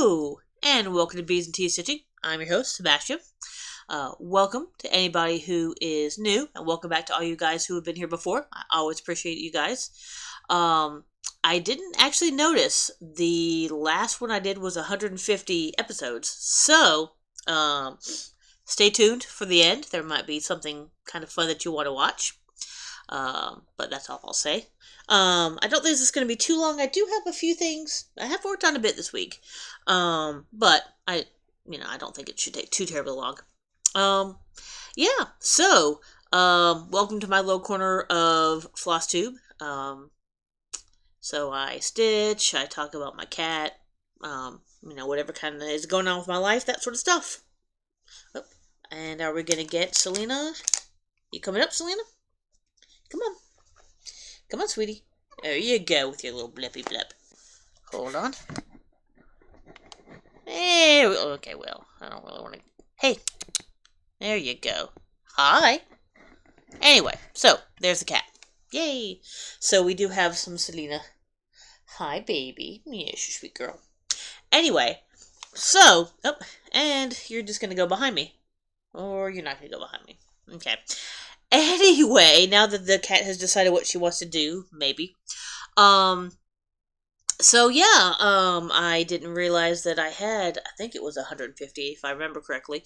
Hello, and welcome to Bees and Tea Stitching. I'm your host, Sebastian. Welcome to anybody who is new, and welcome back to all you guys who have been here before. I always appreciate you guys. Um, I didn't actually notice the last one I did was 150 episodes, so stay tuned for the end. There might be something kind of fun that you want to watch. But that's all I'll say. I don't think this is going to be too long. I do have a few things. I have worked on a bit this week. But I don't think it should take too terribly long. Yeah. So, welcome to my little corner of Floss Tube. So I stitch. I talk about my cat. Whatever kind of is going on with my life, that sort of stuff. Oh, and are we gonna get Selena? You coming up, Selena? Come on. Come on, sweetie. There you go with your little blippy blip. Hold on. Okay, well, I don't really want to... Hey. There you go. Hi. Anyway, so, there's the cat. Yay. So, we do have some Selena. Hi, baby. Yes, you sweet girl. Anyway, so... Oh, and you're just going to go behind me. Or you're not going to go behind me. Okay. Anyway, now that the cat has decided what she wants to do, maybe. I didn't realize that I had, I think it was 150, if I remember correctly,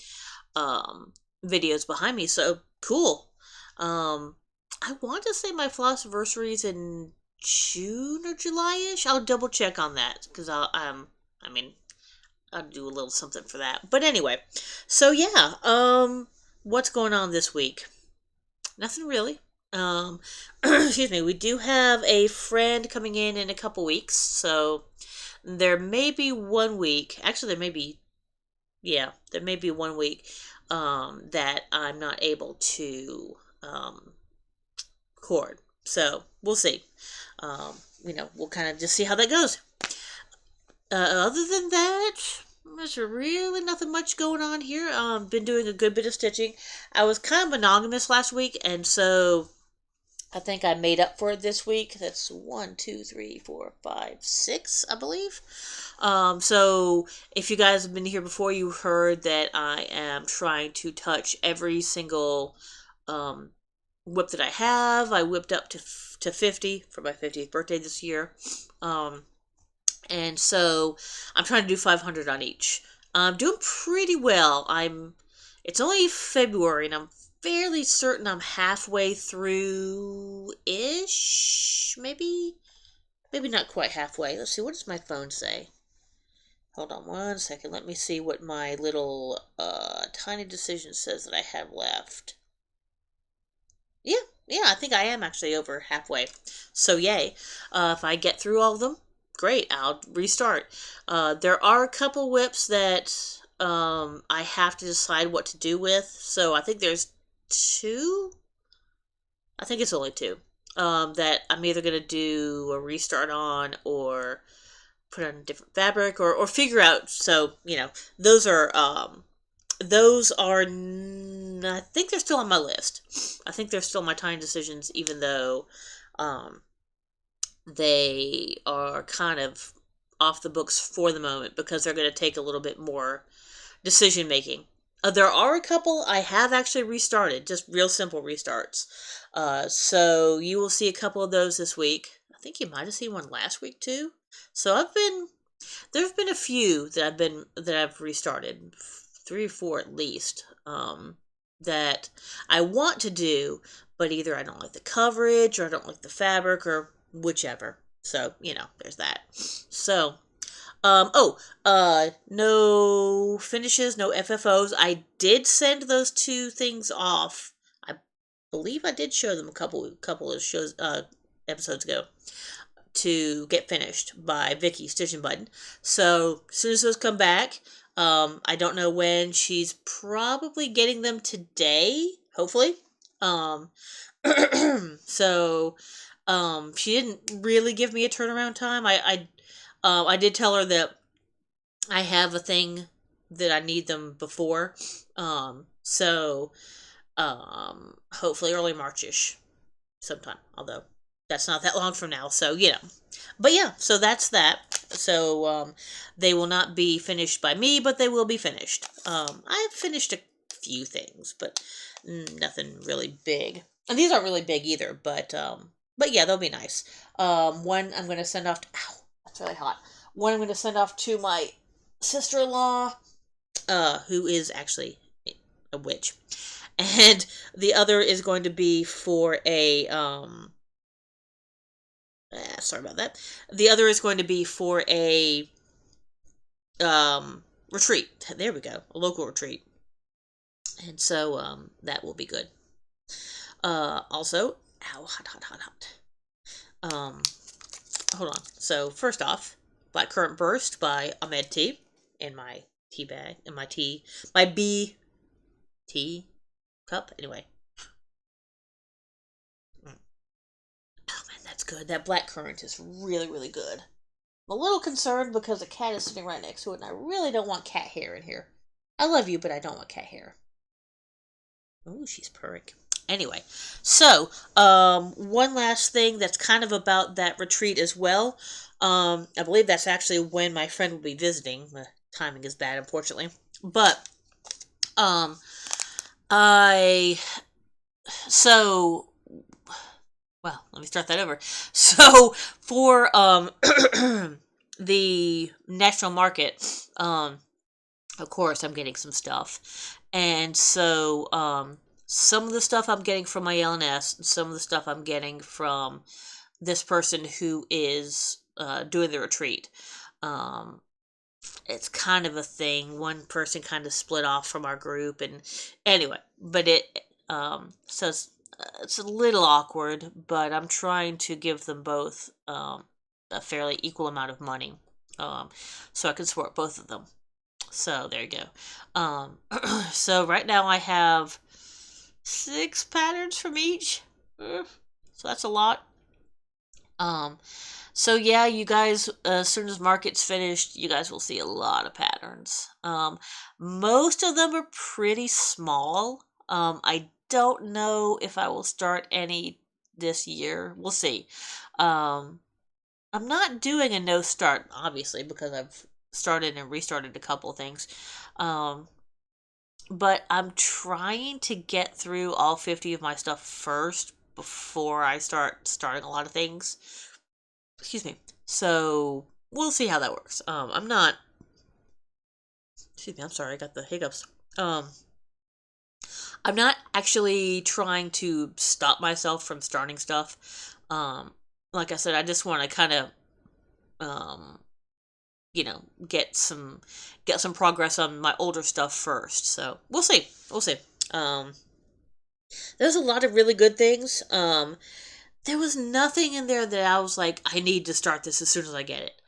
videos behind me, so cool. I want to say my Flossiversary is in June or July-ish. I'll double check on that, because I'll do a little something for that. But anyway, so yeah, what's going on this week? Nothing really. Excuse me. We do have a friend coming in a couple weeks, so there may be 1 week. Actually, there may be 1 week that I'm not able to record. So we'll see. We'll kind of just see how that goes. Other than that, there's really nothing much going on here. Been doing a good bit of stitching. I was kind of monogamous last week, and so I think I made up for it this week. That's 1, 2, 3, 4, 5, 6, I believe. So if you guys have been here before, you heard that I am trying to touch every single whip that I have. I whipped up to 50 for my 50th birthday this year. And so I'm trying to do 500 on each. I'm doing pretty well. It's only February, and I'm fairly certain I'm halfway through-ish. Maybe not quite halfway. Let's see, what does my phone say? Hold on 1 second. Let me see what my little tiny decision says that I have left. Yeah, I think I am actually over halfway. So yay. If I get through all of them, great, I'll restart. There are a couple whips that I have to decide what to do with. So I think there's 2. I think it's only 2 that I'm either going to do a restart on or put on a different fabric or figure out. So, those are I think they're still on my list. I think they're still my tiny decisions, even though they are kind of off the books for the moment because they're going to take a little bit more decision making. There are a couple I have actually restarted, just real simple restarts. So you will see a couple of those this week. I think you might have seen one last week too. So there've been a few that I've restarted, 3 or 4 at least, that I want to do, but either I don't like the coverage or I don't like the fabric or whichever. So, there's that. So, no finishes, no FFOs. I did send those 2 things off. I believe I did show them a couple of shows, episodes ago, to get finished by Vicky Stitching Button. So, as soon as those come back, I don't know when. She's probably getting them today, hopefully. So, she didn't really give me a turnaround time. I did tell her that I have a thing that I need them before. So, hopefully early March-ish sometime. Although, that's not that long from now, so but yeah, so that's that. So they will not be finished by me, but they will be finished. I've finished a few things, but nothing really big. And these aren't really big either, but yeah, they'll be nice. One I'm gonna send off. Ow, that's really hot. One I'm gonna send off to my sister-in-law, who is actually a witch, and the other is going to be for a sorry about that. The other is going to be for a retreat. There we go, a local retreat, and so that will be good. Also, ow, hot, hot, hot, hot. Hold on. So first off, Blackcurrant Burst by Ahmed Tea in my tea bag, in my B tea cup. Anyway, oh man, that's good. That blackcurrant is really, really good. I'm a little concerned because a cat is sitting right next to it, and I really don't want cat hair in here. I love you, but I don't want cat hair. Ooh, she's purring. Anyway, so one last thing that's kind of about that retreat as well. I believe that's actually when my friend will be visiting. The timing is bad, unfortunately. But um, I so well, let me start that over. So for the national market, of course I'm getting some stuff. And so some of the stuff I'm getting from my LNS, and some of the stuff I'm getting from this person who is doing the retreat. Um it's kind of a thing. One person kind of split off from our group, and anyway, but so it's a little awkward, but I'm trying to give them both a fairly equal amount of money, um, so I can support both of them. So there you go. So right now I have 6 patterns from each. So that's a lot. Um, so yeah, you guys, as soon as market's finished, you guys will see a lot of patterns. Most of them are pretty small. I don't know if I will start any this year. We'll see. Um, I'm not doing a no start, obviously, because I've started and restarted a couple of things. Um, but I'm trying to get through all 50 of my stuff first before I start starting a lot of things. Excuse me. So we'll see how that works. I'm not. Excuse me. I'm sorry. I got the hiccups. Um, I'm not actually trying to stop myself from starting stuff. Like I said, I just want to kind of, um, you know, get some progress on my older stuff first. So we'll see. We'll see. Um, there's a lot of really good things. There was nothing in there that I was like, I need to start this as soon as I get it.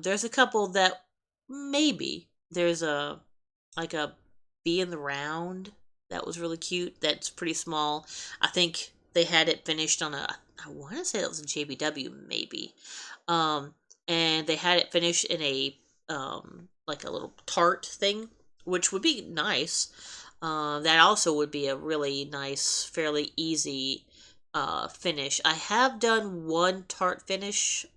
There's a couple that maybe there's a like a bee in the round that was really cute. That's pretty small. I think they had it finished on I want to say that was a JBW maybe. Um, and they had it finished in a like a little tart thing, which would be nice. That also would be a really nice, fairly easy finish. I have done one tart finish,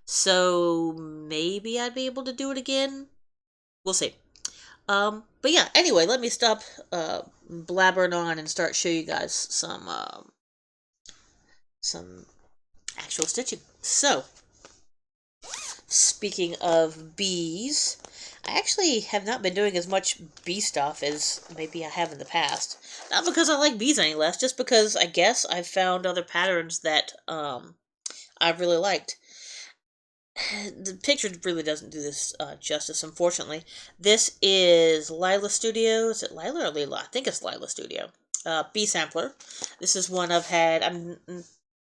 so maybe I'd be able to do it again. We'll see. But yeah, anyway, let me stop blabbering on and start show you guys some actual stitching. So, speaking of bees, I actually have not been doing as much bee stuff as maybe I have in the past. Not because I like bees any less, just because I guess I've found other patterns that I've really liked. The picture really doesn't do this justice, unfortunately. This is Lila Studio. Is it Lila or Lila? I think it's Lila Studio. Bee Sampler. This is one I've had. I'm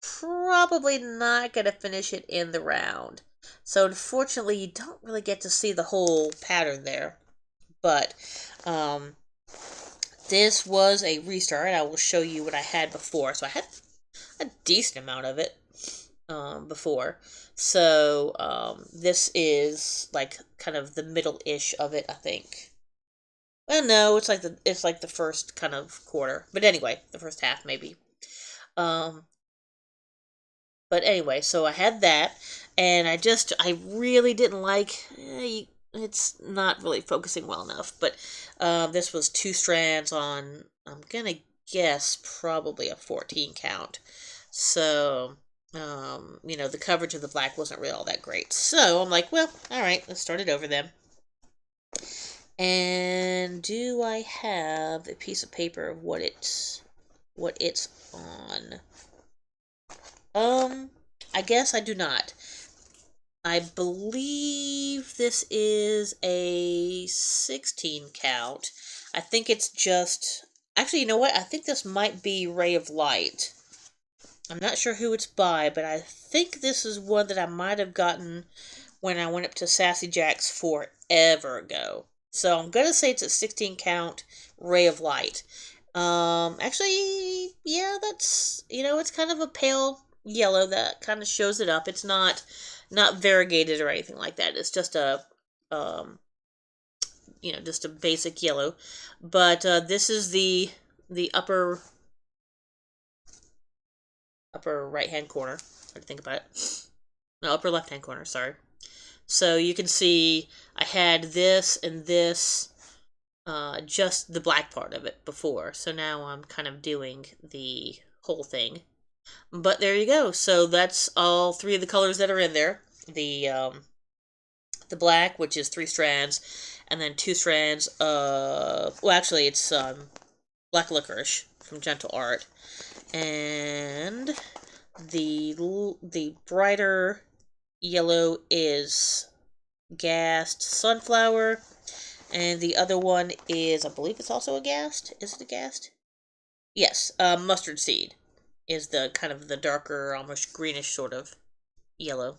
probably not going to finish it in the round. So unfortunately, you don't really get to see the whole pattern there. But this was a restart. I will show you what I had before. So I had a decent amount of it before. So this is like kind of the middle-ish of it, I think. Well, no, it's like the first kind of quarter, but anyway, the first half maybe. Um, But anyway, so I had that, and I really didn't like. It's not really focusing well enough. But this was two strands on. I'm gonna guess probably a 14 count. So the coverage of the black wasn't really all that great. So I'm like, well, all right, let's start it over then. And do I have a piece of paper of what it's on? I guess I do not. I believe this is a 16 count. I think it's just. Actually, you know what? I think this might be Ray of Light. I'm not sure who it's by, but I think this is one that I might have gotten when I went up to Sassy Jack's forever ago. So I'm gonna say it's a 16 count Ray of Light. Actually, yeah, that's it's kind of a pale yellow that kind of shows it up. It's not variegated or anything like that. It's just um, just a basic yellow. But this is the upper right hand corner. Hard to think about it. No, upper left hand corner. Sorry. So you can see I had this and this, just the black part of it before. So now I'm kind of doing the whole thing. But there you go. So that's all three of the colors that are in there. The black, which is three strands, and then two strands of, well, actually it's black licorice from Gentle Art, and the brighter yellow is gassed sunflower, and the other one is, I believe it's also a gassed. Is it a gassed? Yes, mustard seed is the kind of the darker, almost greenish sort of yellow.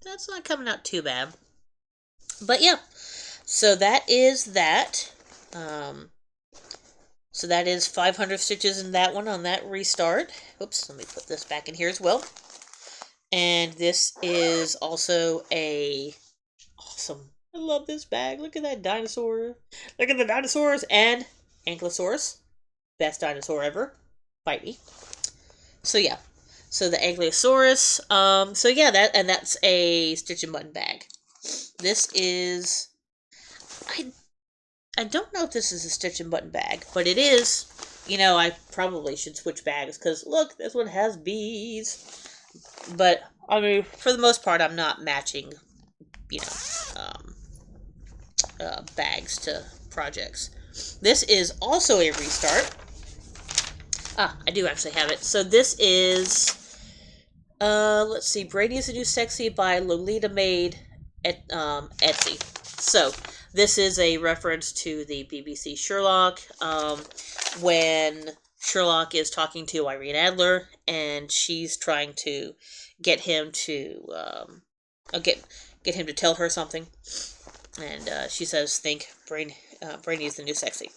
That's not coming out too bad. But yeah, so that is that. Um, so that is 500 stitches in that one on that restart. Oops, let me put this back in here as well. And this is also a awesome. I love this bag. Look at that dinosaur. Look at the dinosaurs and Ankylosaurus. Best dinosaur ever. Bite me. So yeah. So the Ankylosaurus. So yeah, that's a stitch and button bag. This is I don't know if this is a stitch and button bag, but it is. I probably should switch bags because look, this one has bees. But I mean, for the most part, I'm not matching, you know, bags to projects. This is also a restart. I do actually have it. So this is, let's see, Brady is the New Sexy by Lolita Made at Etsy. So this is a reference to the BBC Sherlock, when Sherlock is talking to Irene Adler, and she's trying to get him to get him to tell her something, and she says, "Think, Brainy is the new sexy."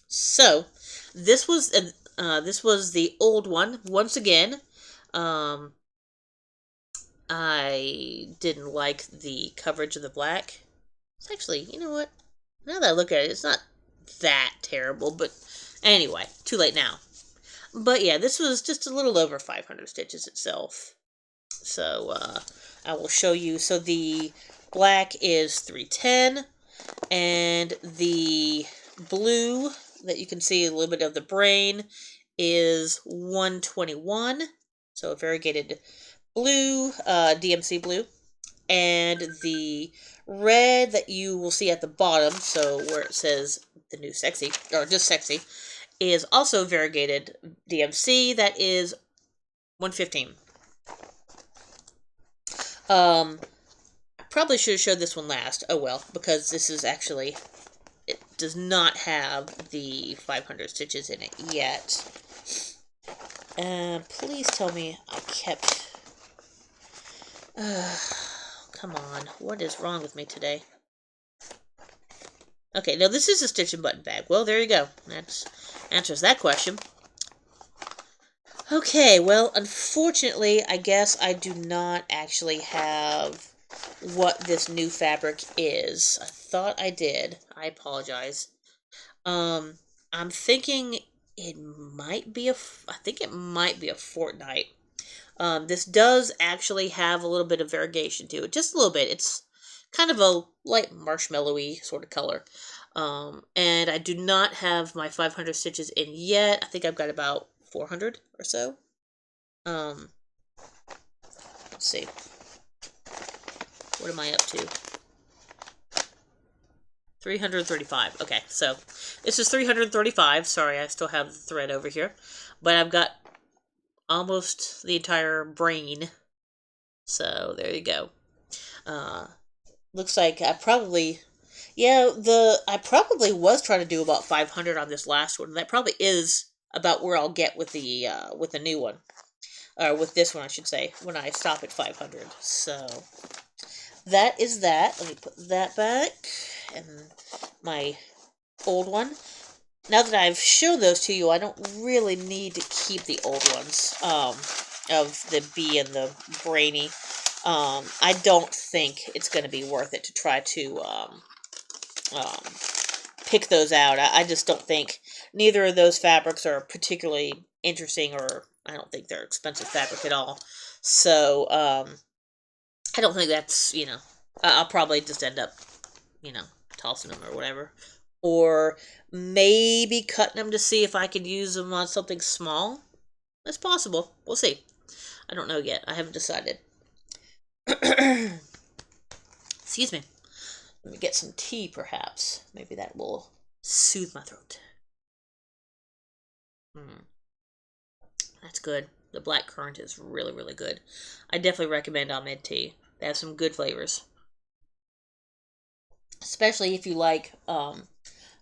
So this was the old one once again. I didn't like the coverage of the black. It's actually, you know what? Now that I look at it, it's not that terrible, but anyway, too late now. But yeah, this was just a little over 500 stitches itself. So I will show you. So the black is 310, and the blue that you can see a little bit of the brain is 121. So a variegated blue, DMC blue, and the red that you will see at the bottom, so where it says the new sexy, or just sexy, is also variegated DMC. That is 115. I probably should have showed this one last. Oh well, because this is actually, it does not have the 500 stitches in it yet. Please tell me I kept... come on. What is wrong with me today? Okay, now this is a stitch and button bag. Well, there you go. That answers that question. Okay, well, unfortunately, I guess I do not actually have what this new fabric is. I thought I did. I apologize. I'm thinking it might be I think it might be a fortnight. This does actually have a little bit of variegation to it, just a little bit. It's kind of a light marshmallowy sort of color. And I do not have my 500 stitches in yet. I think I've got about 400 or so. Let's see. What am I up to? 335. Okay, so this is 335. Sorry, I still have the thread over here. But I've got almost the entire brain. So there you go. Looks like I probably was trying to do about 500 on this last one. That probably is about where I'll get with the new one. Or with this one, I should say, when I stop at 500. So that is that. Let me put that back. And my old one. Now that I've shown those to you, I don't really need to keep the old ones of the bee and the brainy. I don't think it's going to be worth it to try to pick those out. I just don't think neither of those fabrics are particularly interesting, or I don't think they're expensive fabric at all. So I don't think that's, I'll probably just end up, tossing them or whatever. Or maybe cutting them to see if I could use them on something small. That's possible. We'll see. I don't know yet. I haven't decided. Excuse me. Let me get some tea, perhaps. Maybe that will soothe my throat. That's good. The black currant is really, really good. I definitely recommend Ahmed tea. They have some good flavors. Especially if you like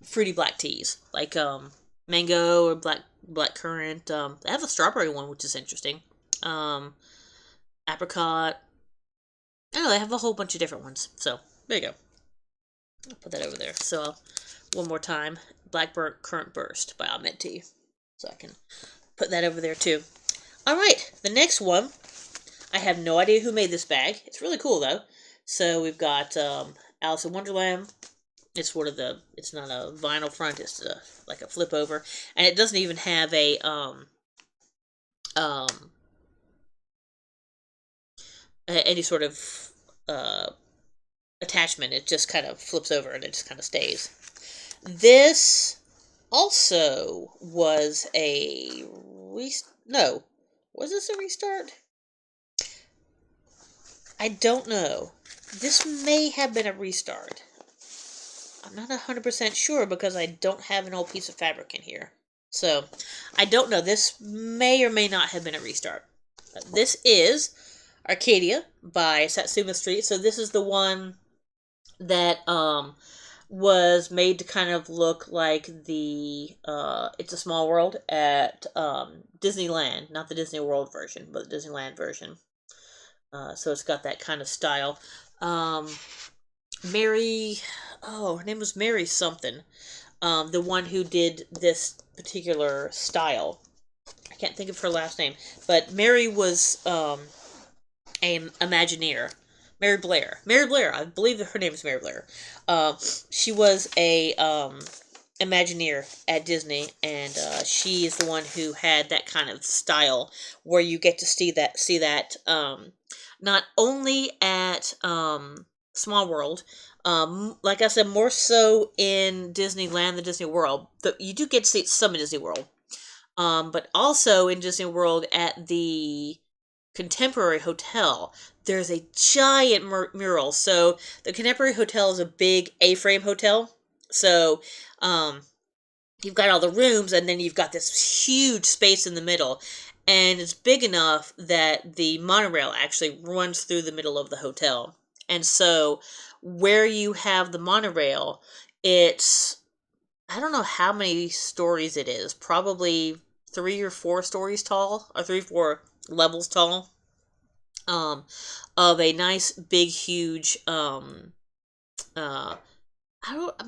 fruity black teas. Like mango or black currant. They have a strawberry one, which is interesting. Apricot. I don't know, they have a whole bunch of different ones. So, there you go. I'll put that over there. So, one more time. Blackbird Currant Burst by Ahmed Tea. So I can put that over there too. Alright, the next one. I have no idea who made this bag. It's really cool though. So we've got Alice in Wonderland. It's not a vinyl front, it's like a flip over. And it doesn't even have a any sort of attachment. It just kind of flips over and it just kind of stays. This also was a was this a restart? I don't know. This may have been a restart. I'm not 100% sure because I don't have an old piece of fabric in here. So, I don't know. This may or may not have been a restart. This is Arcadia by Satsuma Street. So this is the one that was made to kind of look like the It's a Small World at Disneyland. Not the Disney World version, but the Disneyland version. So it's got that kind of style. Mary, her name was Mary something. The one who did this particular style. I can't think of her last name, but Mary was an Imagineer. Mary Blair. Mary Blair. I believe that her name is Mary Blair. She was a Imagineer at Disney, and she is the one who had that kind of style where you get to see that not only at Small World, like I said, more so in Disneyland than Disney World. But you do get to see some in Disney World, but also in Disney World at the Contemporary Hotel. There's a giant mural. So the Contemporary Hotel is a big A-frame hotel. So you've got all the rooms, and then you've got this huge space in the middle. And it's big enough that the monorail actually runs through the middle of the hotel. And so where you have the monorail, it's, I don't know how many stories it is. Probably 3 or 4 stories tall, or 3 or 4 levels tall. Of a nice, big, huge, I'm trying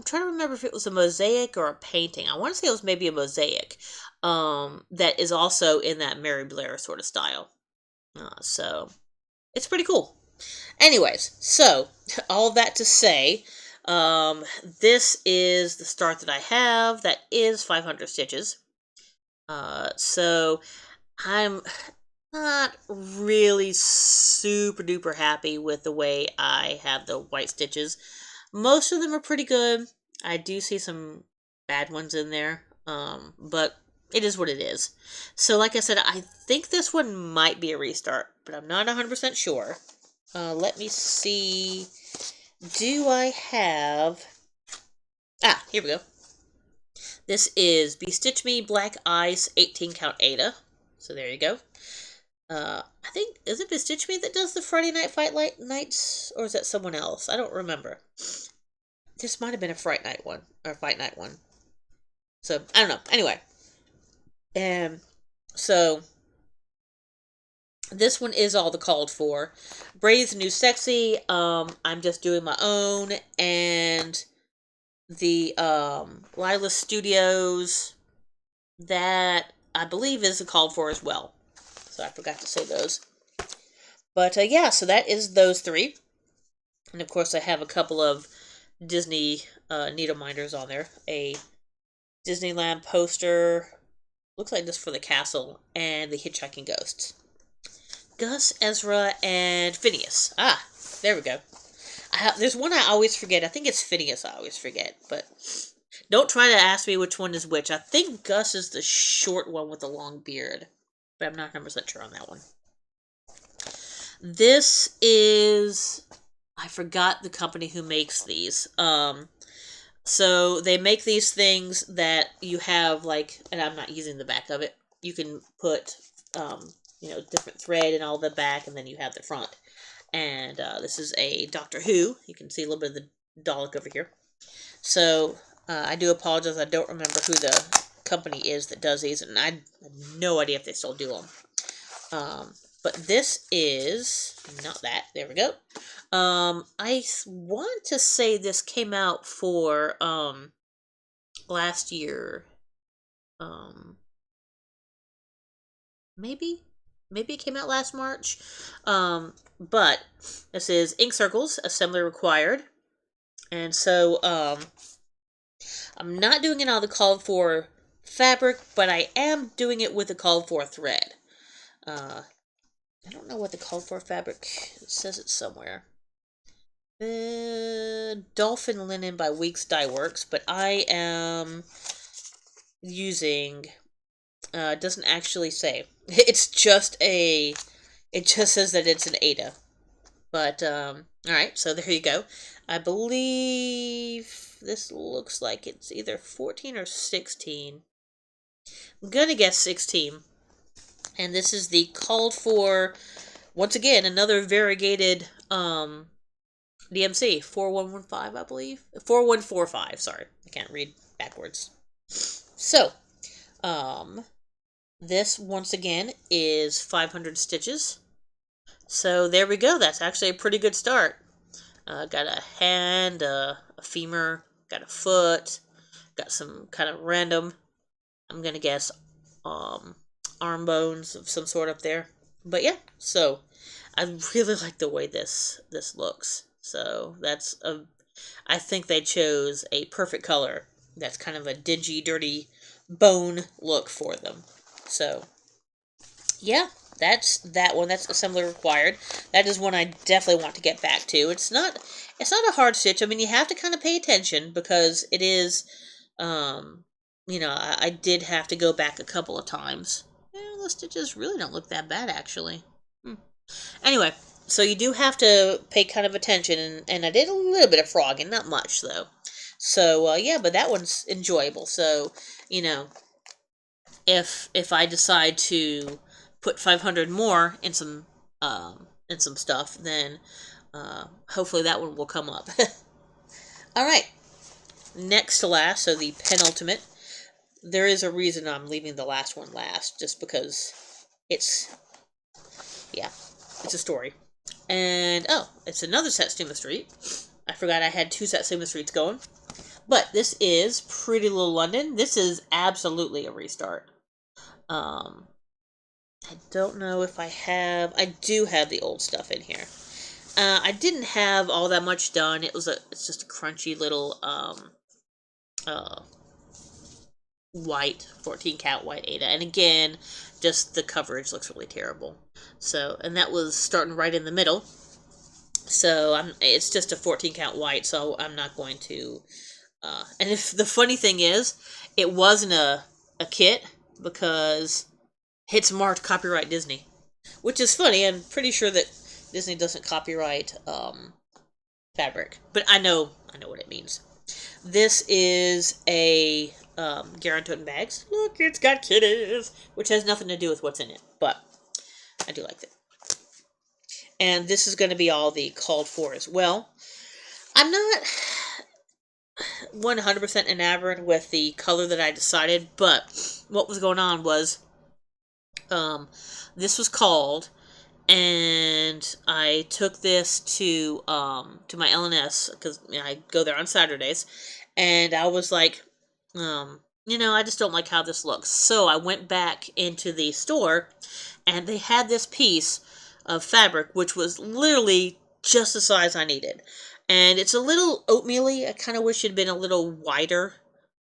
to remember if it was a mosaic or a painting. I want to say it was maybe a mosaic, that is also in that Mary Blair sort of style. So, it's pretty cool. Anyways, so, all that to say, this is the start that I have. That is 500 stitches. So, Not really super duper happy with the way I have the white stitches. Most of them are pretty good. I do see some bad ones in there, but it is what it is. So, like I said, I think this one might be a restart, but I'm not 100% sure. Let me see. Do I have... Ah, here we go. This is Bestitch Me Black Ice 18 Count Ada. So there you go. I think, is it Bestitch Me that does the Friday Night Fight Nights? Or is that someone else? I don't remember. This might have been a Fright Night one, or Fight Night one. So, I don't know. Anyway. So, this one is all the called for. Brady's New Sexy, I'm just doing my own, and the, Lila Studios, that I believe is the called for as well. So I forgot to say those. But yeah, so that is those three. And of course I have a couple of Disney needle minders on there. A Disneyland poster, looks like this for the castle, and the Hitchhiking Ghosts. Gus, Ezra, and Phineas. Ah, there we go. There's one I always forget. I think it's Phineas I always forget. But don't try to ask me which one is which. I think Gus is the short one with the long beard. But I'm not 100% sure on that one. This is... I forgot the company who makes these. So they make these things that you have, like... And I'm not using the back of it. You can put, different thread and all the back, and then you have the front. And this is a Doctor Who. You can see a little bit of the Dalek over here. So I do apologize. I don't remember who the company is that does these, and I have no idea if they still do them. But this is not that. There we go. I want to say this came out for last year. Maybe it came out last March. But this is ink circles, assembly required. And so I'm not doing it on the called for fabric, but I am doing it with the called for thread. I don't know what the called for fabric, it says it somewhere. Dolphin Linen by Weeks Dye Works, but I am using, it doesn't actually say. It's just it just says that it's an Ada. But, alright, so there you go. I believe this looks like it's either 14 or 16. I'm gonna guess 16. And this is the called for, once again, another variegated DMC 4115, I believe. 4145, sorry. I can't read backwards. So, this once again is 500 stitches. So there we go. That's actually a pretty good start. Got a hand, a femur, got a foot, got some kind of random, I'm gonna guess, arm bones of some sort up there. But yeah, so I really like the way this looks. So I think they chose a perfect color. That's kind of a dingy, dirty bone look for them. So yeah, that's that one. That's assembly required. That is one I definitely want to get back to. It's not a hard stitch. I mean, you have to kind of pay attention because it is, I did have to go back a couple of times. Yeah, the stitches really don't look that bad, actually. Anyway, so you do have to pay kind of attention, and I did a little bit of frogging, not much, though. So, yeah, but that one's enjoyable. So, if I decide to put 500 more in some stuff, then hopefully that one will come up. All right, next to last, so the penultimate. There is a reason I'm leaving the last one last, just because it's a story. And it's another Satsuma Street. I forgot I had two Satsuma Streets going. But this is Pretty Little London. This is absolutely a restart. I don't know if I do have the old stuff in here. I didn't have all that much done. It's just a crunchy little, white, 14 count white Ada. And again, just the coverage looks really terrible. So, and that was starting right in the middle. So it's just a 14 count white, so I'm not going to. And if the funny thing is, it wasn't a kit because it's marked copyright Disney, which is funny. I'm pretty sure that Disney doesn't copyright fabric, but I know what it means. This is a Garantoten bags. Look, it's got kitties, which has nothing to do with what's in it, but I do like it. And this is going to be all the called for as well. I'm not 100% enamored with the color that I decided, but what was going on was this was called, and I took this to my LNS because I go there on Saturdays, and I was like, I just don't like how this looks. So I went back into the store, and they had this piece of fabric which was literally just the size I needed, and it's a little oatmeal-y. I kind of wish it had been a little wider,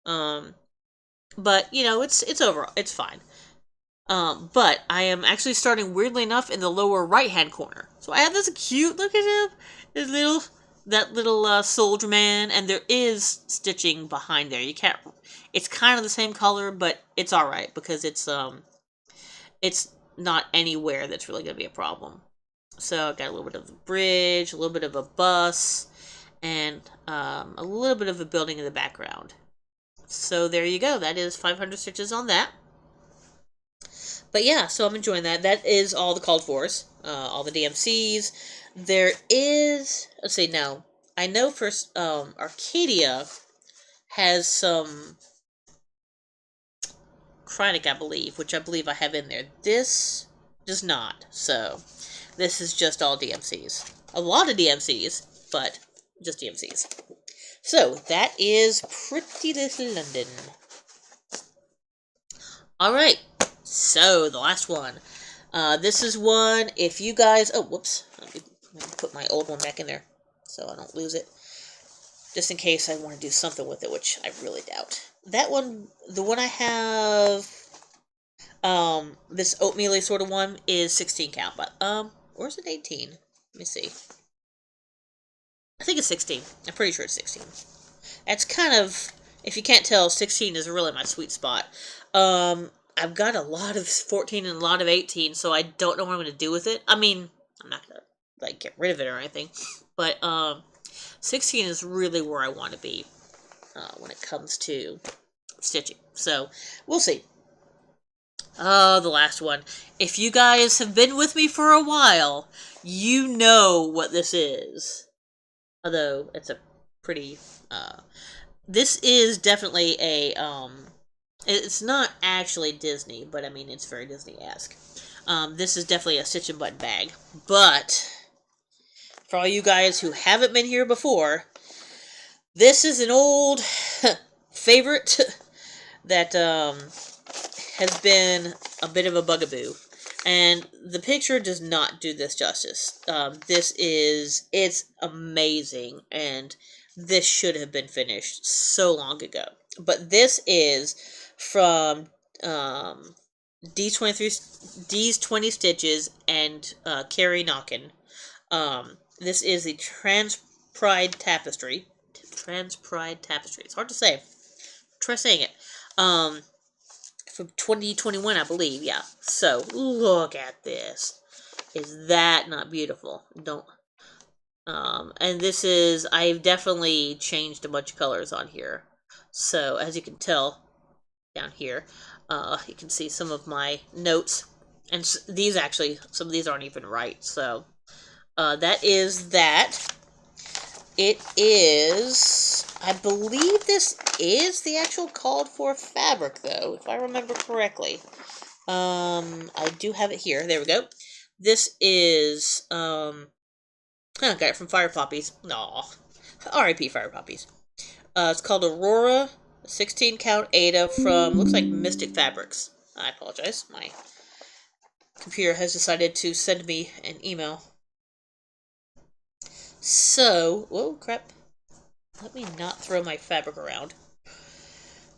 but it's overall it's fine. But I am actually starting weirdly enough in the lower right hand corner. So I have this cute, look at him, that little soldier man, and there is stitching behind there. You can't, it's kind of the same color, but it's alright because it's not anywhere that's really going to be a problem. So I've got a little bit of a bridge, a little bit of a bus, and a little bit of a building in the background. So there you go. That is 500 stitches on that. But yeah, so I'm enjoying that. That is all the called fors, all the DMCs. There is, let's see, now, I know for Arcadia has some Kreinik, I believe, which I believe I have in there. This does not, so this is just all DMCs. A lot of DMCs, but just DMCs. So, that is Pretty Little London. Alright, so the last one. This is one, if you guys, oh, whoops, let me put my old one back in there so I don't lose it. Just in case I want to do something with it, which I really doubt. That one, the one I have, this oatmeal sort of one is 16 count, but, or is it 18? Let me see. I think it's 16. I'm pretty sure it's 16. That's kind of, if you can't tell, 16 is really my sweet spot. I've got a lot of 14 and a lot of 18, so I don't know what I'm going to do with it. I mean, I'm not going to, like, get rid of it or anything, but, 16 is really where I want to be, when it comes to stitching. So, we'll see. Oh, the last one. If you guys have been with me for a while, you know what this is. Although, it's a pretty, this is definitely a, it's not actually Disney, but I mean, it's very Disney-esque. This is definitely a stitch and button bag. But, for all you guys who haven't been here before, this is an old favorite that, has been a bit of a bugaboo. And the picture does not do this justice. It's amazing, and this should have been finished so long ago. But this is from D's 20 Stitches and Carrie Knockin. This is the Trans Pride Tapestry. Trans Pride Tapestry. It's hard to say. Try saying it. From 2021, I believe, yeah. So, look at this. Is that not beautiful? Don't, and this is, I've definitely changed a bunch of colors on here. So, as you can tell, down here, you can see some of my notes. And these actually, some of these aren't even right. So, that is that. It is, I believe this is the actual called for fabric, though, if I remember correctly. I do have it here. There we go. This is, I got it from Fire Poppies. Aw. R.I.P. Fire Poppies. It's called Aurora 16 count Ada from, looks like Mystic Fabrics. I apologize. My computer has decided to send me an email. So, whoa, crap. Let me not throw my fabric around.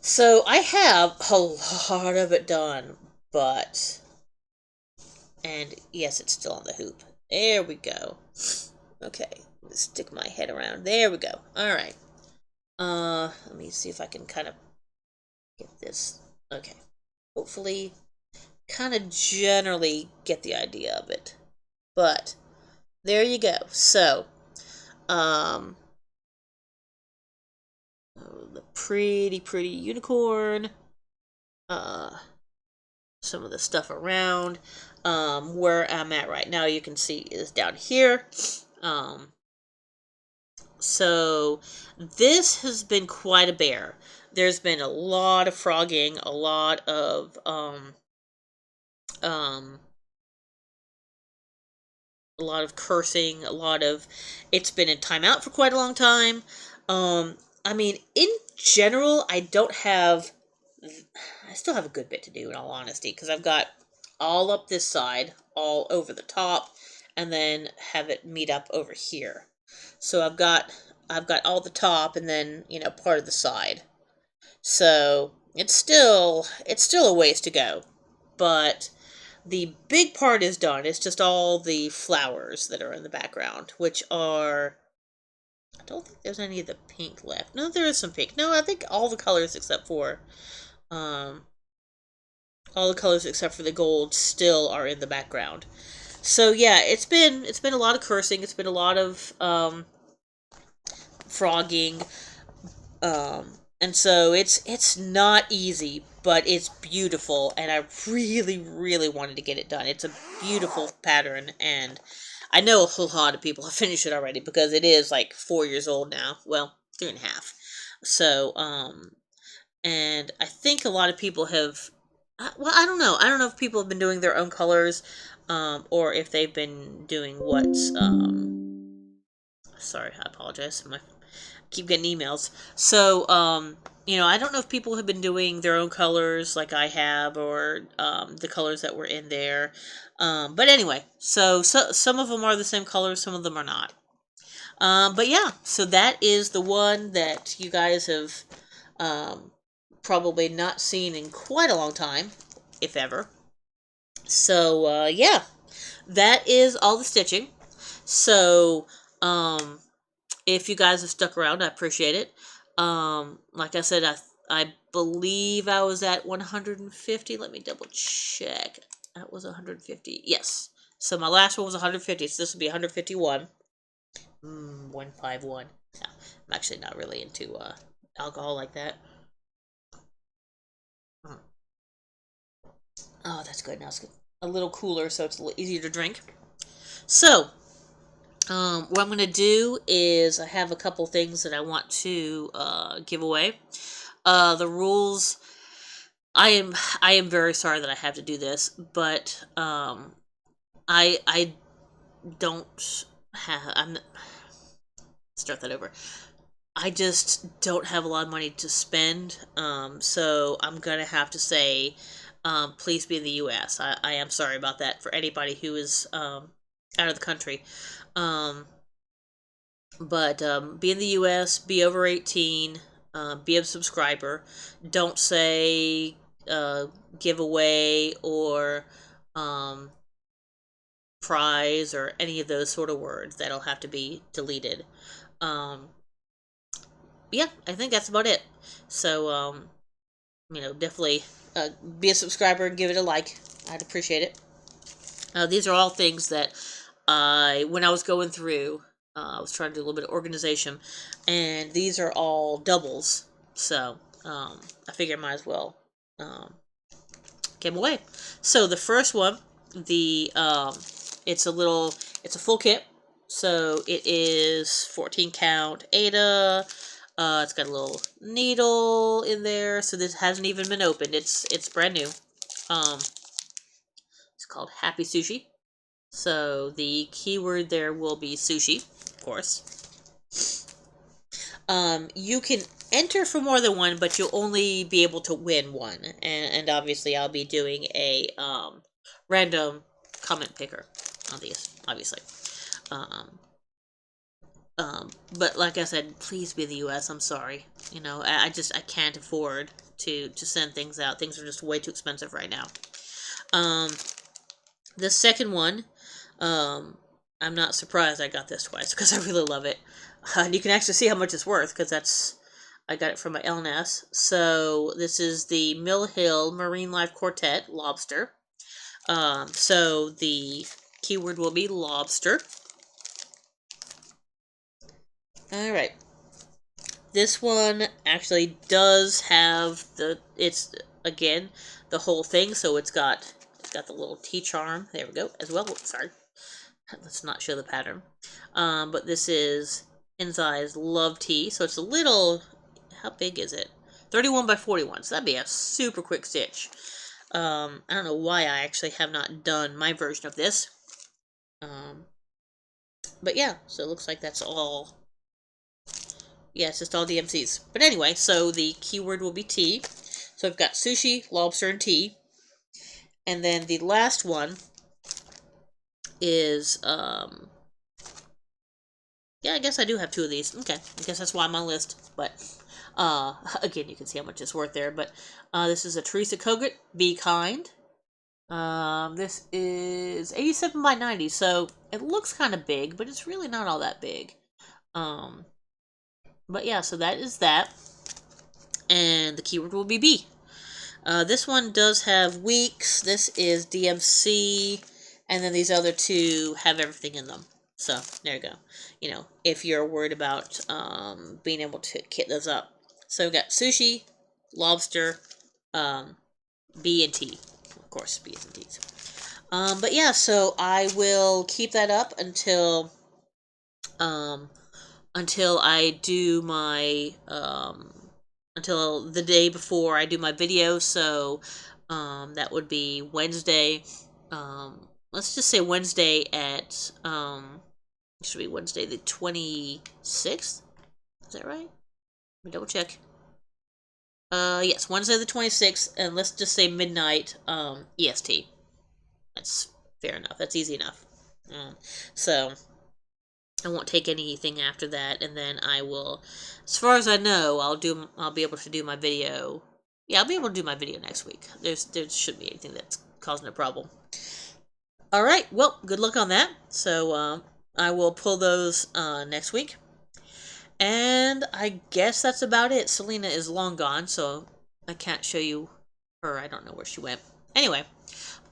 So I have a lot of it done, but, and yes, it's still on the hoop. There we go. Okay, let's stick my head around. There we go. All right. Let me see if I can kind of get this. Okay. Hopefully, kind of generally get the idea of it. But there you go. So, um, oh, the pretty unicorn. Uh, some of the stuff around. Where I'm at right now, you can see is down here. Um, so this has been quite a bear. There's been a lot of frogging, um, a lot of cursing, a lot of. It's been in timeout for quite a long time. I mean, in general, I don't have. I still have a good bit to do, in all honesty, because I've got all up this side, all over the top, and then have it meet up over here. So I've got all the top, and then part of the side. So it's still a ways to go, but the big part is done. It's just all the flowers that are in the background, which are. I don't think there's any of the pink left. No, there is some pink. No, I think all the colors except for. Um, all the colors except for the gold still are in the background. So yeah, it's been a lot of cursing. It's been a lot of frogging. And so it's not easy, but it's beautiful, and I really wanted to get it done. It's a beautiful pattern, and I know a whole lot of people have finished it already because it is like 4 years old now. Well, 3.5. So, and I think a lot of people have. Well, I don't know. I don't know if people have been doing their own colors, or if they've been doing what's. Sorry, I apologize. Keep getting emails. So, I don't know if people have been doing their own colors like I have, or the colors that were in there. But anyway, so some of them are the same colors, some of them are not. But yeah, so that is the one that you guys have um, probably not seen in quite a long time, if ever. So, yeah, that is all the stitching. So, if you guys have stuck around, I appreciate it. Like I said, I believe I was at 150. Let me double check. That was 150. Yes. So my last one was 150. So this will be 151. 151. Yeah, I'm actually not really into alcohol like that. Mm. Oh, that's good. Now it's good. A little cooler, so it's a little easier to drink. So, what I'm going to do is I have a couple things that I want to give away. The rules. I am very sorry that I have to do this, but I don't have. Start that over. I just don't have a lot of money to spend, so I'm gonna have to say, please be in the U.S. I am sorry about that for anybody who is out of the country. Um, but be in the U.S., be over 18, be a subscriber. Don't say giveaway or um, prize or any of those sort of words. That'll have to be deleted. Um, yeah, I think that's about it. So, definitely be a subscriber and give it a like. I'd appreciate it. These are all things that when I was going through, I was trying to do a little bit of organization, and these are all doubles. So I figured I might as well um, give them away. So the first one, the it's a full kit. So it is 14 count Ada. It's got a little needle in there, so this hasn't even been opened. It's brand new. Um, it's called Happy Sushi. So the keyword there will be sushi, of course. You can enter for more than one, but you'll only be able to win one. And obviously, I'll be doing a random comment picker on these, obviously. Um, but like I said, please be the U.S. I'm sorry. I can't afford to send things out. Things are just way too expensive right now. The second one, I'm not surprised I got this twice because I really love it. And you can actually see how much it's worth because I got it from my LNS. So this is the Mill Hill Marine Life Quartet Lobster. So the keyword will be lobster. Alright. This one actually does have it's again the whole thing, so it's got the little T charm. There we go, as well. Sorry. Let's not show the pattern. But this is Inside's Love Tea, so it's a little, how big is it? 31 by 41, so that'd be a super quick stitch. I don't know why I actually have not done my version of this. But yeah, so it looks like that's all. Yeah, it's just all DMCs. But anyway, so the keyword will be tea. So I've got sushi, lobster, and tea. And then the last one is, yeah, I guess I do have two of these. Okay, I guess that's why I'm on the list. But, again, you can see how much it's worth there. But, this is a Teresa Kogut, Be Kind. This is 87 by 90, so it looks kind of big, but it's really not all that big. But yeah, so that is that. And the keyword will be B. This one does have weeks. This is DMC. And then these other two have everything in them. So, there you go. You know, if you're worried about being able to kit those up. So, we've got sushi, lobster, B and T. Of course, B's and T's. But yeah, so I will keep that up until I do my, until the day before I do my video, so, that would be Wednesday, let's just say Wednesday at, it should be Wednesday the 26th, is that right? Let me double check. Yes, Wednesday the 26th, and let's just say midnight, EST. That's fair enough, that's easy enough. So, I won't take anything after that, and then I will, as far as I know, I'll be able to do my video. Yeah, I'll be able to do my video next week. There shouldn't be anything that's causing a problem. Alright, well, good luck on that. So, I will pull those, next week. And I guess that's about it. Selena is long gone, so I can't show you her. I don't know where she went. Anyway,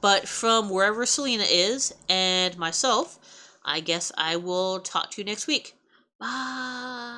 but from wherever Selena is and myself, I guess I will talk to you next week. Bye.